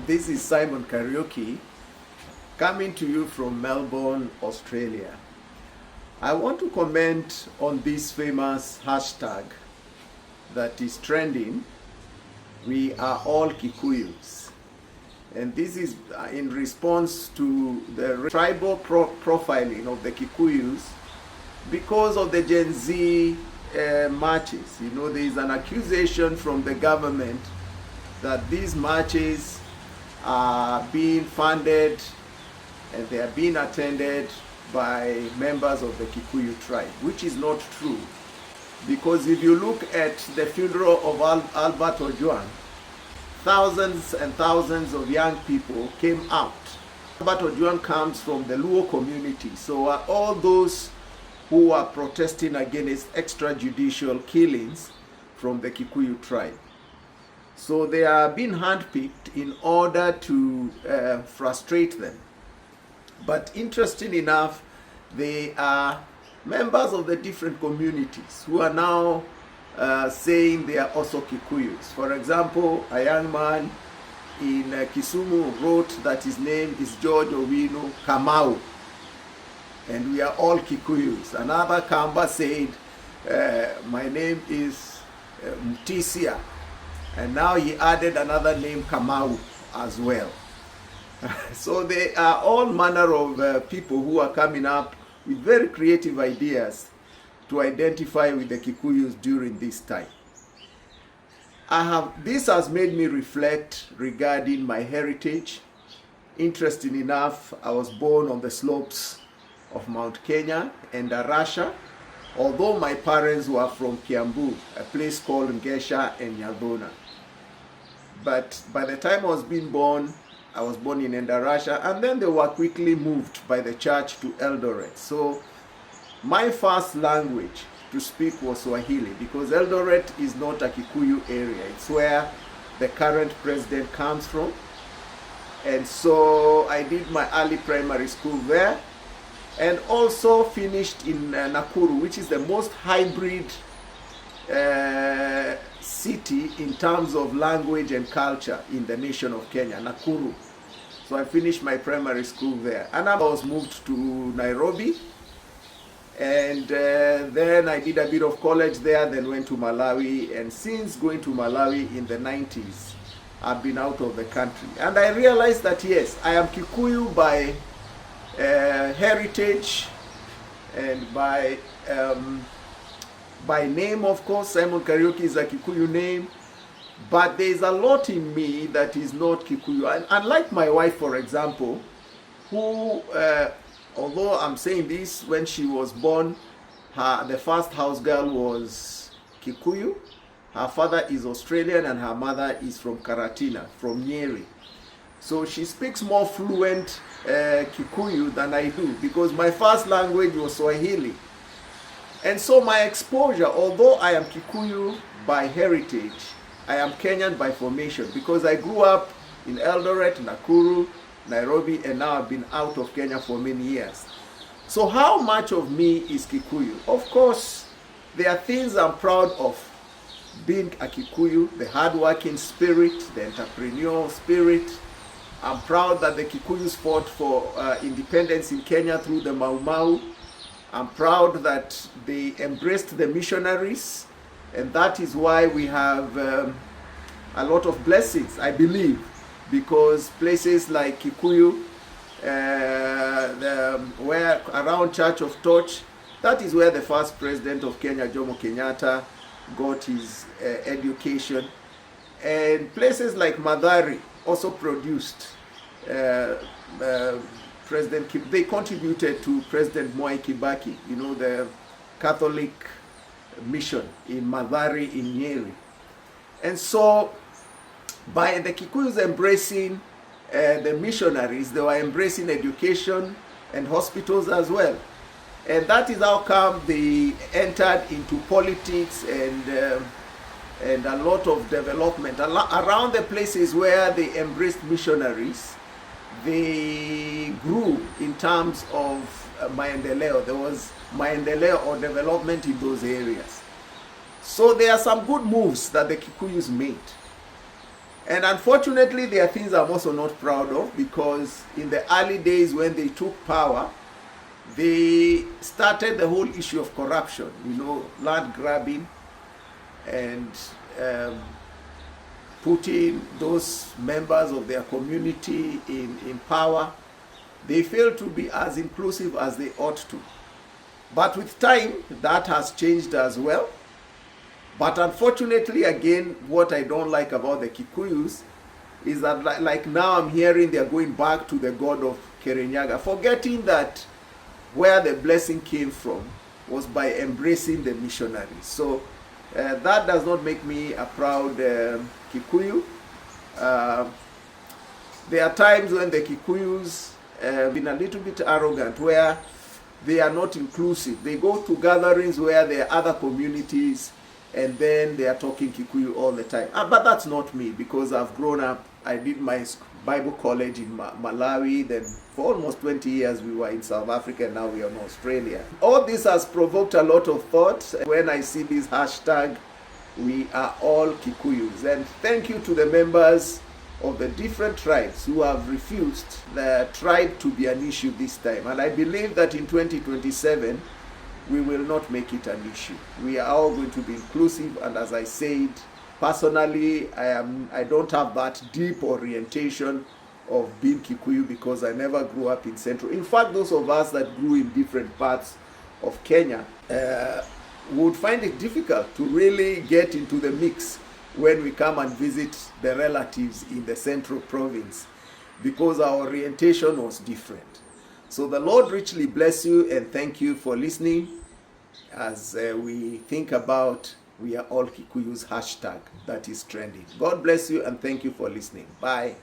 This is Simon Karaoke coming to you from Melbourne, Australia. I want to comment on this famous hashtag that is trending, We Are All Kikuyus. And this is in response to the tribal profiling of the Kikuyus because of the Gen Z marches. You know, there is an accusation from the government that these marches are being funded and they are being attended by members of the Kikuyu tribe, which is not true. Because if you look at the funeral of Albert Ojwang, thousands and thousands of young people came out. Albert Ojwang comes from the Luo community, so all those who are protesting against extrajudicial killings from the Kikuyu tribe. So they are being handpicked in order to frustrate them. But interesting enough, they are members of the different communities who are now saying they are also Kikuyus. For example, a young man in Kisumu wrote that his name is George Owino Kamau, and we are all Kikuyus. Another Kamba said, my name is Mtisia, and now he added another name, Kamau, as well. So they are all manner of people who are coming up with very creative ideas to identify with the Kikuyus during this time. This has made me reflect regarding my heritage. Interesting enough, I was born on the slopes of Mount Kenya and Arasha, although my parents were from Kiambu, a place called Ngesha and Nyadona. But by the time I was being born, I was born in Endarasha, and then they were quickly moved by the church to Eldoret. So my first language to speak was Swahili, because Eldoret is not a Kikuyu area. It's where the current president comes from. And so I did my early primary school there, and also finished in Nakuru, which is the most hybrid city in terms of language and culture in the nation of Kenya, Nakuru. So I finished my primary school there, and I was moved to Nairobi, and then I did a bit of college there, then went to Malawi, and since going to Malawi in the 90s, I've been out of the country. And I realized that yes, I am Kikuyu by heritage and by name, of course. Simon Karaoke is a Kikuyu name, but there is a lot in me that is not Kikuyu. And unlike my wife, for example, who, although I'm saying this, when she was born, the first house girl was Kikuyu. Her father is Australian and her mother is from Karatina, from Nyeri. So she speaks more fluent Kikuyu than I do, because my first language was Swahili. And so my exposure, although I am Kikuyu by heritage, I am Kenyan by formation, because I grew up in Eldoret, Nakuru, Nairobi, and now I've been out of Kenya for many years. So how much of me is Kikuyu? Of course, there are things I'm proud of being a Kikuyu, the hardworking spirit, the entrepreneurial spirit. I'm proud that the Kikuyus fought for independence in Kenya through the Mau Mau. I'm proud that they embraced the missionaries, and that is why we have a lot of blessings, I believe, because places like Kikuyu, where around Church of Torch, that is where the first president of Kenya, Jomo Kenyatta, got his education. And places like Mathare also produced they contributed to President Mwai Kibaki, you know, the Catholic mission in Mathare in Nyeri. And so by the Kikuyus embracing the missionaries, they were embracing education and hospitals as well. And that is how come they entered into politics and a lot of development. Around the places where they embraced missionaries, they grew in terms of maendeleo. There was maendeleo or development in those areas. So there are some good moves that the Kikuyus made. And unfortunately, there are things I'm also not proud of, because in the early days when they took power, they started the whole issue of corruption, land grabbing, and putting those members of their community in power. They failed to be as inclusive as they ought to. But with time, that has changed as well. But unfortunately, again, what I don't like about the Kikuyus is that like now I'm hearing they're going back to the god of Kirinyaga, forgetting that where the blessing came from was by embracing the missionaries. So that does not make me a proud Kikuyu. There are times when the Kikuyus have been a little bit arrogant, where they are not inclusive. They go to gatherings where there are other communities, and then they are talking Kikuyu all the time. But that's not me, because I've grown up. I did my Bible college in Malawi. Then for almost 20 years we were in South Africa, and now we are in Australia. All this has provoked a lot of thought when I see this hashtag, We Are All Kikuyus. And thank you to the members of the different tribes who have refused the tribe to be an issue this time. And I believe that in 2027, we will not make it an issue. We are all going to be inclusive, and as I said, personally, I don't have that deep orientation of being Kikuyu, because I never grew up in Central. In fact, those of us that grew in different parts of Kenya would find it difficult to really get into the mix when we come and visit the relatives in the Central Province, because our orientation was different. So the Lord richly bless you, and thank you for listening as we think about We Are All Kikuyus hashtag that is trending. God bless you, and thank you for listening. Bye.